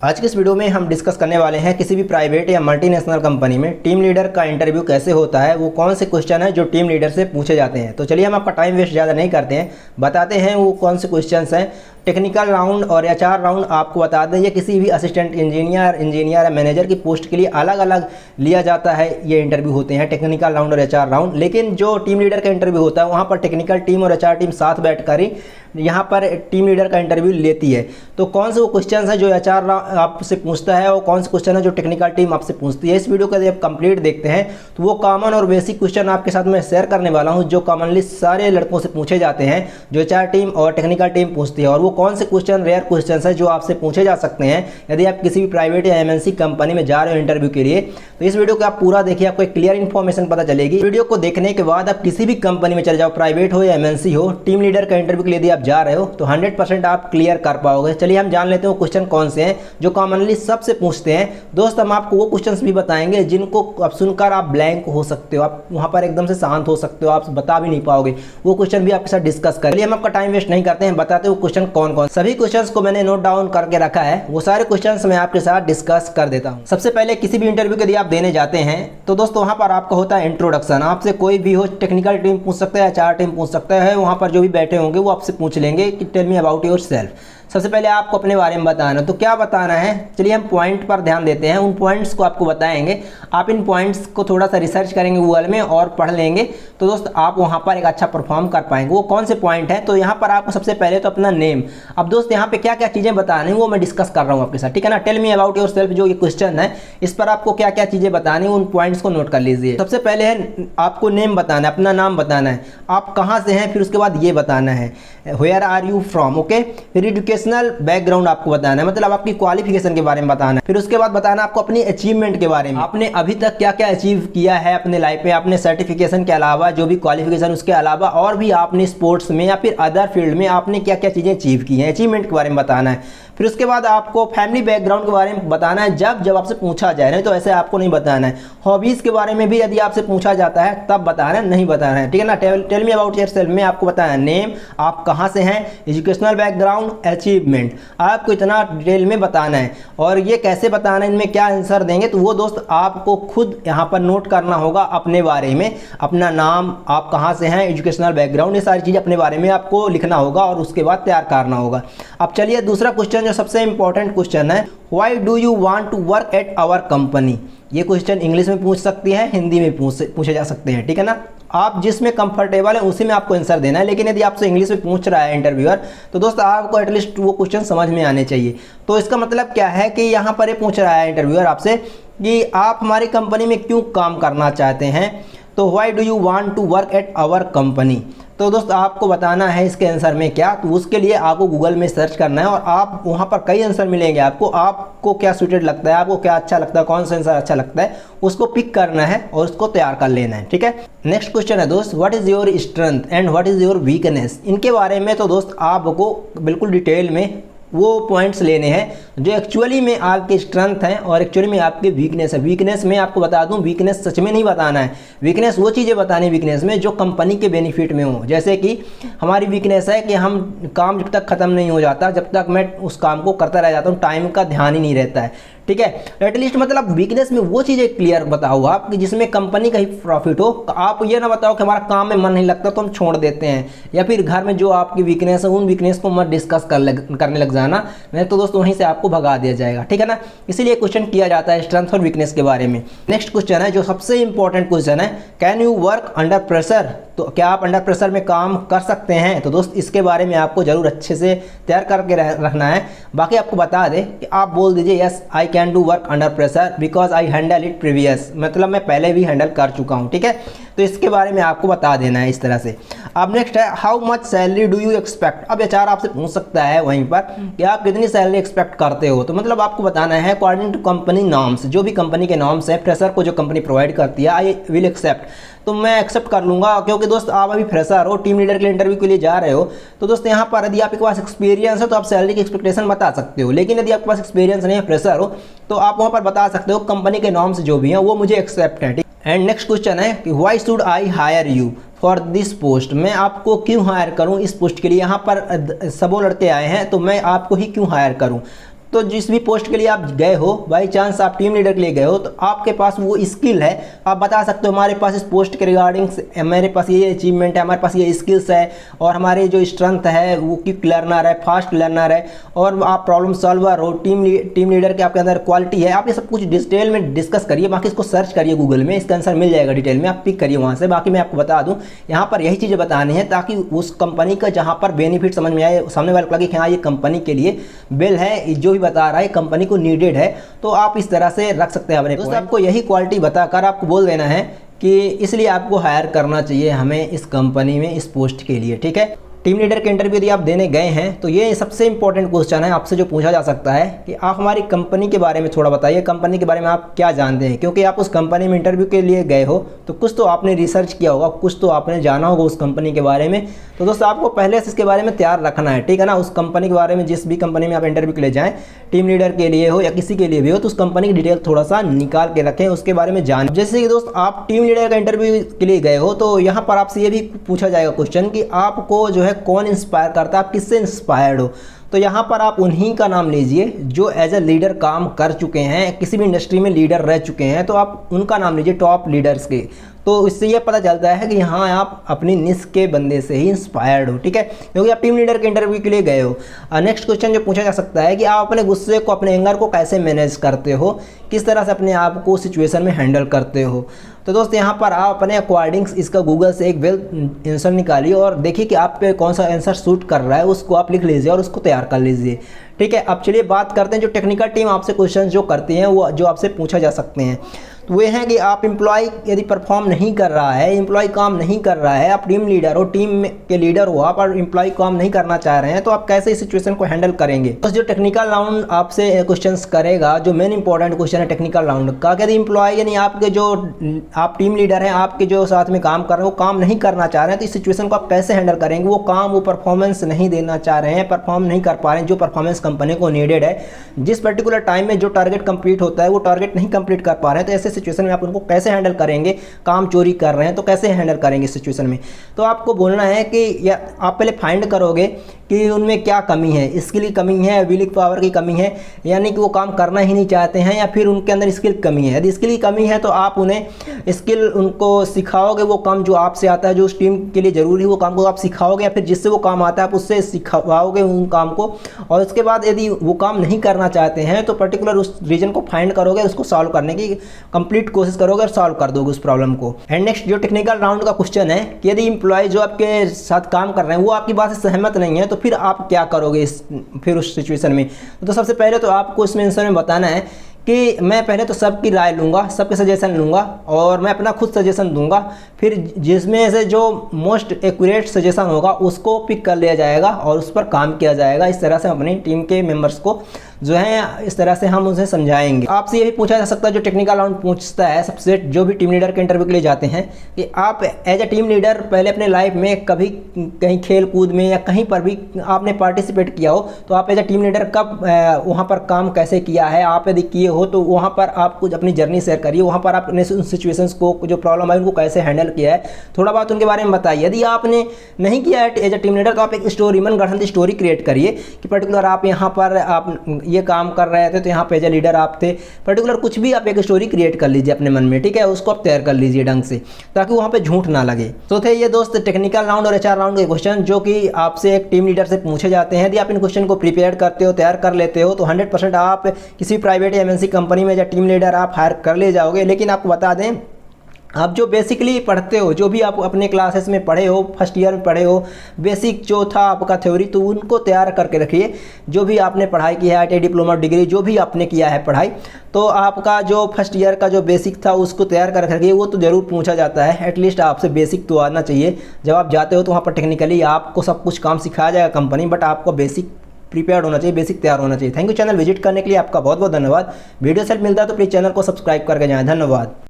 आज के इस वीडियो में हम डिस्कस करने वाले हैं किसी भी प्राइवेट या मल्टीनेशनल कंपनी में टीम लीडर का इंटरव्यू कैसे होता है, वो कौन से क्वेश्चन है जो टीम लीडर से पूछे जाते हैं। तो चलिए हम आपका टाइम वेस्ट ज़्यादा नहीं करते हैं, बताते हैं वो कौन से क्वेश्चंस हैं। टेक्निकल राउंड और एचआर राउंड आपको बता दें, ये किसी भी असिस्टेंट इंजीनियर या मैनेजर की पोस्ट के लिए अलग अलग लिया जाता है। ये इंटरव्यू होते हैं टेक्निकल राउंड और एचआर राउंड, लेकिन जो टीम लीडर का इंटरव्यू होता है वहाँ पर टेक्निकल टीम और एचआर टीम साथ बैठकर ही यहाँ पर टीम लीडर का इंटरव्यू लेती है। तो कौन से वो क्वेश्चन है जो एचआर आपसे पूछता है और कौन से क्वेश्चन है जो टेक्निकल टीम आपसे पूछती है, इस वीडियो को जब कंप्लीट देखते हैं तो वो कॉमन और बेसिक क्वेश्चन आपके साथ मैं शेयर करने वाला हूँ जो कॉमनली सारे लड़कों से पूछे जाते हैं, जो एचआर टीम और टेक्निकल टीम पूछती है। और वो कौन से क्वेश्चन रेयर क्वेश्चन है जो आपसे पूछे जा सकते हैं यदि आप किसी भी प्राइवेट या एमएनसी कंपनी में जा रहे हो इंटरव्यू के लिए। तो इस वीडियो को आप पूरा देखिए, आपको एक क्लियर इन्फॉर्मेशन पता चलेगी। वीडियो को देखने के बाद आप किसी भी कंपनी में चले जाओ, प्राइवेट हो या एमएनसी हो, टीम लीडर का इंटरव्यू के लिए यदि आप जा रहे हो तो 100% आप क्लियर कर पाओगे। चलिए हम जान लेते हैं वो क्वेश्चन कौन से हैं जो कॉमनली सबसे पूछते हैं। दोस्त हम आपको वो क्वेश्चंस भी बताएंगे जिनको आप सुनकर आप ब्लैंक हो सकते हो, आप वहां पर एकदम से शांत हो सकते हो, आप बता भी नहीं पाओगे। वो क्वेश्चन भी आपके साथ डिस्कस करें। चलिए हम आपका टाइम वेस्ट नहीं करते हैं, बताते हैं वो क्वेश्चन कौन कौन। सभी क्वेश्चंस को मैंने नोट डाउन करके रखा है, वो सारे क्वेश्चंस मैं आपके साथ डिस्कस कर देता हूं। सबसे पहले किसी भी इंटरव्यू के लिए आप देने जाते हैं तो दोस्तों वहां पर आपका होता है इंट्रोडक्शन। आपसे कोई भी हो, टेक्निकल टीम पूछ सकता है, एचआर टीम पूछ सकता है, वहां पर जो भी बैठे होंगे वो आपसे पूछ लेंगे कि tell me about yourself. सबसे पहले आपको अपने बारे में बताना, तो क्या बताना है, चलिए हम पॉइंट पर ध्यान देते हैं। उन पॉइंट्स को आपको बताएंगे, आप इन पॉइंट्स को थोड़ा सा रिसर्च करेंगे गूगल में और पढ़ लेंगे तो दोस्त आप वहां पर एक अच्छा परफॉर्म कर पाएंगे। वो कौन से पॉइंट है, तो यहाँ पर आपको सबसे पहले तो अपना नेम। अब दोस्त यहाँ पे क्या क्या चीज़ें बतानी वो मैं डिस्कस कर रहा हूँ आपके साथ, ठीक है ना। Tell me about yourself जो ये क्वेश्चन है, इस पर आपको क्या क्या चीज़ें बतानी, उन पॉइंट्स को नोट कर लीजिए। सबसे पहले है आपको नेम बताना है, अपना नाम बताना है, आप कहाँ से हैं, फिर उसके बाद ये बताना है where are you from, okay. फिर एजुकेशनल बैकग्राउंड आपको बताना है, मतलब आपकी क्वालिफिकेशन के बारे में बताना है। फिर उसके बाद बताना आपको अपनी अचीवमेंट के बारे में, आपने अभी तक क्या क्या अचीव किया है अपने लाइफ में, आपने सर्टिफिकेशन के अलावा जो भी क्वालिफिकेशन उसके अलावा और भी आपने स्पोर्ट्स में या फिर अदर फील्ड में आपने क्या क्या चीज़ें अचीव की हैं, अचीवमेंट के बारे में बताना है। फिर उसके बाद आपको फैमिली बैकग्राउंड के बारे में बताना है जब आपसे पूछा जाए, नहीं तो ऐसे आपको नहीं बताना है। हॉबीज़ के बारे में भी यदि आपसे पूछा जाता है तब बताना है, नहीं बताना है, ठीक है ना। टेल मी अबाउट योरसेल्फ में आपको बताना है नेम, आप कहाँ से हैं, एजुकेशनल बैकग्राउंड, अचीवमेंट, आपको इतना डिटेल में बताना है। और ये कैसे बताना है, इनमें क्या आंसर देंगे, तो वो दोस्त आपको खुद यहाँ पर नोट करना होगा अपने बारे में, अपना नाम, आप कहाँ से हैं, एजुकेशनल बैकग्राउंड, ये सारी चीज़ें अपने बारे में आपको लिखना होगा और उसके बाद तैयार करना होगा। अब चलिए दूसरा क्वेश्चन जो सबसे इंपॉर्टेंट क्वेश्चन है, why do you want to work at our company. ये क्वेश्चन इंग्लिश में पूछ सकती है, हिंदी में पूछे जा सकते हैं, ठीक है ना। आप जिसमें कंफर्टेबल है उसी में आपको आंसर देना है, लेकिन यदि आपसे इंग्लिश में पूछ रहा है इंटरव्यूअर तो दोस्त आपको एटलीस्ट वो क्वेश्चन समझ में आने चाहिए। तो इसका मतलब क्या है कि यहाँ पर ये पूछ रहा है इंटरव्यूअर आपसे कि आप हमारी कंपनी में क्यों काम करना चाहते हैं, तो why do you want to work at our company. तो दोस्त आपको बताना है इसके आंसर में क्या, तो उसके लिए आपको गूगल में सर्च करना है और आप वहाँ पर कई आंसर मिलेंगे आपको क्या सूटेड लगता है, आपको क्या अच्छा लगता है, कौन सा आंसर अच्छा लगता है, उसको पिक करना है और उसको तैयार कर लेना है, ठीक है। नेक्स्ट क्वेश्चन है दोस्त, what is your strength and what is your weakness. इनके बारे में तो दोस्त आपको बिल्कुल डिटेल में वो पॉइंट्स लेने हैं जो एक्चुअली में आपके स्ट्रेंथ हैं और एक्चुअली में आपके वीकनेस है। वीकनेस में आपको बता दूं, वीकनेस सच में नहीं बताना है, वीकनेस वो चीज़ें बतानी वीकनेस में जो कंपनी के बेनिफिट में हो। जैसे कि हमारी वीकनेस है कि हम काम जब तक ख़त्म नहीं हो जाता, जब तक मैं उस काम को करता रह जाता हूँ, टाइम का ध्यान ही नहीं रहता है, ठीक है। एटलीस्ट मतलब वीकनेस में वो चीज़ें क्लियर बताओ आप कि जिसमें कंपनी का ही प्रॉफिट हो। आप ये ना बताओ कि हमारा काम में मन नहीं लगता तो हम छोड़ देते हैं, या फिर घर में जो आपकी वीकनेस है उन वीकनेस को मत डिस्कस करने लग जाना, नहीं तो दोस्तों वहीं से आपको भगा दिया जाएगा, ठीक है ना। इसीलिए क्वेश्चन किया जाता है स्ट्रेंथ और वीकनेस के बारे में। नेक्स्ट क्वेश्चन है जो सबसे इंपॉर्टेंट क्वेश्चन है, can you work under pressure. तो क्या आप अंडर प्रेशर में काम कर सकते हैं, तो दोस्त इसके बारे में आपको जरूर अच्छे से तैयार करके रखना है। बाकी आपको बता दें कि आप बोल दीजिए yes I can do work under pressure because I handle it previous, मतलब मैं पहले भी हैंडल कर चुका हूँ, ठीक है। तो इसके बारे में आपको बता देना है इस तरह से। अब नेक्स्ट है how much salary do you expect. अब एचआर आपसे पूछ सकता है वहीं पर कि आप कितनी सैलरी एक्सपेक्ट करते हो, तो मतलब आपको बताना है अकॉर्डिंग टू कंपनी नॉर्म्स, जो भी कंपनी के नॉर्म्स है फ्रेशर को जो कंपनी प्रोवाइड करती है, आई विल एक्सेप्ट, तो मैं एक्सेप्ट कर लूँगा। क्योंकि दोस्त आप अभी फ्रेशर हो, टीम लीडर के लिए इंटरव्यू के लिए जा रहे हो, तो दोस्त यहाँ पर यदि आपके पास एक्सपीरियंस है तो आप सैलरी की एक्सपेक्टेशन बता सकते हो, लेकिन यदि आपके पास एक्सपीरियंस नहीं है, फ्रेशर हो, तो आप वहाँ पर बता सकते हो कंपनी के नॉर्म्स जो भी हैं वो मुझे एक्सेप्ट है, ठीक। एंड नेक्स्ट क्वेश्चन है कि why should I hire you for this post. मैं आपको क्यों हायर करूं इस पोस्ट के लिए, यहाँ पर सबों लड़के आए हैं तो मैं आपको ही क्यों हायर करूं। तो जिस भी पोस्ट के लिए आप गए हो, बाई चांस आप टीम लीडर के लिए गए हो, तो आपके पास वो स्किल है, आप बता सकते हो हमारे पास इस पोस्ट के रिगार्डिंग मेरे पास ये अचीवमेंट है, हमारे पास ये स्किल्स है, और हमारे जो स्ट्रेंथ है वो क्विक लर्नर है, फास्ट लर्नर है, और आप प्रॉब्लम सॉल्वर हो, टीम लीडर के आपके अंदर क्वालिटी है। आप ये सब कुछ डिटेल में डिस्कस करिए, बाकी इसको सर्च करिए गूगल में, इसका आंसर मिल जाएगा डिटेल में, आप पिक करिए वहाँ से। बाकी मैं आपको बता दूँ, यहाँ पर यही चीज़ें बतानी है ताकि उस कंपनी का जहाँ पर बेनिफिट समझ में आए, सामने वाले को लगे कि हाँ ये कंपनी के लिए बिल है, जो भी बता रहा है कंपनी को नीडेड है, तो आप इस तरह से रख सकते हैं अपने दोस्त। आपको यही क्वालिटी बताकर आपको बोल देना है कि इसलिए आपको हायर करना चाहिए हमें इस कंपनी में इस पोस्ट के लिए, ठीक है। टीम लीडर के इंटरव्यू यदि आप देने गए हैं तो ये सबसे इंपॉर्टेंट क्वेश्चन है आपसे जो पूछा जा सकता है कि आप हमारी कंपनी के बारे में थोड़ा बताइए, कंपनी के बारे में आप क्या जानते हैं, क्योंकि आप उस कंपनी में इंटरव्यू के लिए गए हो तो कुछ तो आपने रिसर्च किया होगा, कुछ तो आपने जाना होगा उस कंपनी के बारे में। तो दोस्तों आपको पहले से इसके बारे में तैयार रखना है, ठीक है ना। उस कंपनी के बारे में जिस भी कंपनी में आप इंटरव्यू के लिए जाएँ, टीम लीडर के लिए हो या किसी के लिए भी हो, तो उस कंपनी की डिटेल थोड़ा सा निकाल के रखें, उसके बारे में जान। जैसे कि दोस्त आप टीम लीडर का इंटरव्यू के लिए गए हो तो यहाँ पर आपसे ये भी पूछा जाएगा क्वेश्चन कि आपको जो है कौन इंस्पायर करता है, आप किससे इंस्पायर्ड हो। तो यहाँ पर आप उन्हीं का नाम लीजिए जो एज ए लीडर काम कर चुके हैं, किसी भी इंडस्ट्री में लीडर रह चुके हैं, तो आप उनका नाम लीजिए, टॉप लीडर्स के। तो इससे ये पता चलता है कि यहाँ आप अपनी निश के बंदे से ही इंस्पायर्ड हो, ठीक है, क्योंकि आप टीम लीडर के इंटरव्यू के लिए गए हो। नेक्स्ट क्वेश्चन जो पूछा जा सकता है कि आप अपने गुस्से को, अपने एंगर को कैसे मैनेज करते हो, किस तरह से अपने आप को सिचुएशन में हैंडल करते हो। तो दोस्त यहाँ पर आप अपने अकॉर्डिंग इसका गूगल से एक वेल आंसर निकालिए और देखिए कि आप पे कौन सा आंसर सूट कर रहा है, उसको आप लिख लीजिए और उसको तैयार कर लीजिए, ठीक है। अब चलिए बात करते हैं जो टेक्निकल टीम आपसे क्वेश्चन जो करती हैं, वो जो आपसे पूछा जा सकते हैं, तो वे हैं कि आप एम्प्लॉय यदि परफॉर्म नहीं कर रहा है, एम्प्लॉय काम नहीं कर रहा है, आप टीम लीडर हो, टीम के लीडर हो आप, और एम्प्लॉय काम नहीं करना चाह रहे हैं, तो आप कैसे इस सिचुएशन को हैंडल करेंगे। बस जो टेक्निकल राउंड आपसे क्वेश्चंस करेगा, जो मेन इंपॉर्टेंट क्वेश्चन है टेक्निकल राउंड का, यदि एम्प्लॉय यानी आपके जो आप टीम लीडर हैं, आपके जो साथ में काम कर रहे हैं वो काम नहीं करना चाह रहे हैं, तो इस सिचुएशन को आप कैसे हैंडल करेंगे। वो काम, वो परफॉर्मेंस नहीं देना चाह रहे हैं, परफॉर्म नहीं कर पा रहे हैं जो परफॉर्मेंस कंपनी को नीडेड है, जिस पर्टिकुलर टाइम में जो टारगेट कंप्लीट होता है वो टारगेट नहीं कंप्लीट कर पा रहे हैं, तो ऐसे सिचुएशन में आप उनको कैसे हैंडल करेंगे। काम चोरी कर रहे हैं तो कैसे हैंडल करेंगे इस सिचुएशन में। तो आपको बोलना है कि या आप पहले फाइंड करोगे कि उनमें क्या कमी है, स्किल की कमी है, विलिंग पावर की कमी है, यानी कि वो काम करना ही नहीं चाहते हैं, या फिर उनके अंदर स्किल की कमी है। यदि स्किल की कमी है तो आप उन्हें स्किल उनको सिखाओगे, वो काम जो आपसे आता है, जो उस टीम के लिए ज़रूरी है वो काम को आप सिखाओगे, या फिर जिससे वो काम आता है आप उससे सिखाओगे उन काम को। और उसके बाद यदि वो काम नहीं करना चाहते हैं तो पर्टिकुलर उस रीजन को फाइंड करोगे, उसको सॉल्व करने की कंप्लीट कोशिश करोगे और सॉल्व कर दोगे उस प्रॉब्लम को। एंड नेक्स्ट जो टेक्निकल राउंड का क्वेश्चन है कि यदि एम्प्लॉय जो आपके साथ काम कर रहे हैं वो आपकी बात से सहमत नहीं है, तो फिर आप क्या करोगे फिर उस सिचुएशन में। तो सबसे पहले तो आपको इसमें आंसर में बताना है कि मैं पहले तो सबकी राय लूँगा, सबके सजेशन लूँगा और मैं अपना खुद सजेशन दूंगा, फिर जिसमें से जो मोस्ट एक्यूरेट सजेशन होगा उसको पिक कर लिया जाएगा और उस पर काम किया जाएगा। इस तरह से अपनी टीम के मेंबर्स को जो है इस तरह से हम उसे समझाएंगे। आपसे ये भी पूछा जा सकता है, जो टेक्निकल राउंड पूछता है सबसे, जो भी टीम लीडर के इंटरव्यू के लिए जाते हैं, कि आप एज ए टीम लीडर पहले अपने लाइफ में कभी कहीं खेल कूद में या कहीं पर भी आपने पार्टिसिपेट किया हो, तो आप एज ए टीम लीडर कब वहाँ पर काम कैसे किया है, आप यदि किए हो तो वहाँ पर आप कुछ अपनी जर्नी शेयर करिए, वहाँ पर आपने उन सिचुएशंस को, जो प्रॉब्लम है उनको कैसे हैंडल किया है, थोड़ा बहुत उनके बारे में बताइए। यदि आपने नहीं किया है एज ए टीम लीडर तो आप एक स्टोरी, मनगढ़ंत स्टोरी क्रिएट करिए कि पर्टिकुलर आप यहाँ पर आप ये काम कर रहे थे तो यहाँ पे एज ए लीडर आप थे, पर्टिकुलर कुछ भी आप एक स्टोरी क्रिएट कर लीजिए अपने मन में, ठीक है, उसको आप तैयार कर लीजिए ढंग से ताकि वहाँ पे झूठ ना लगे। तो थे ये दोस्त टेक्निकल राउंड और एचआर राउंड के क्वेश्चन जो कि आपसे एक टीम लीडर से पूछे जाते हैं। यदि आप इन क्वेश्चन को प्रिपेयर करते हो, तैयार कर लेते हो, तो 100% आप किसी प्राइवेट या एमएनसी कंपनी में या टीम लीडर आप हायर कर ले जाओगे। लेकिन आपको बता दें, आप जो बेसिकली पढ़ते हो, जो भी आप अपने क्लासेस में पढ़े हो, फर्स्ट ईयर में पढ़े हो, बेसिक जो था आपका थ्योरी, तो उनको तैयार करके रखिए। जो भी आपने पढ़ाई की है, आईटीआई डिप्लोमा डिग्री जो भी आपने किया है पढ़ाई, तो आपका जो फर्स्ट ईयर का जो बेसिक था उसको तैयार कर रखिए। वो तो ज़रूर पूछा जाता है, एटलीस्ट आपसे बेसिक तो आना चाहिए। जब आप जाते हो तो वहाँ पर टेक्निकली आपको सब कुछ काम सिखाया जाएगा कंपनी, बट आपको बेसिक प्रिपेयर्ड होना चाहिए, बेसिक तैयार होना चाहिए। थैंक यू चैनल विजिट करने के लिए, आपका बहुत बहुत धन्यवाद। वीडियो सेट मिलता है तो प्लीज़ चैनल को सब्सक्राइब करके जाएँ। धन्यवाद।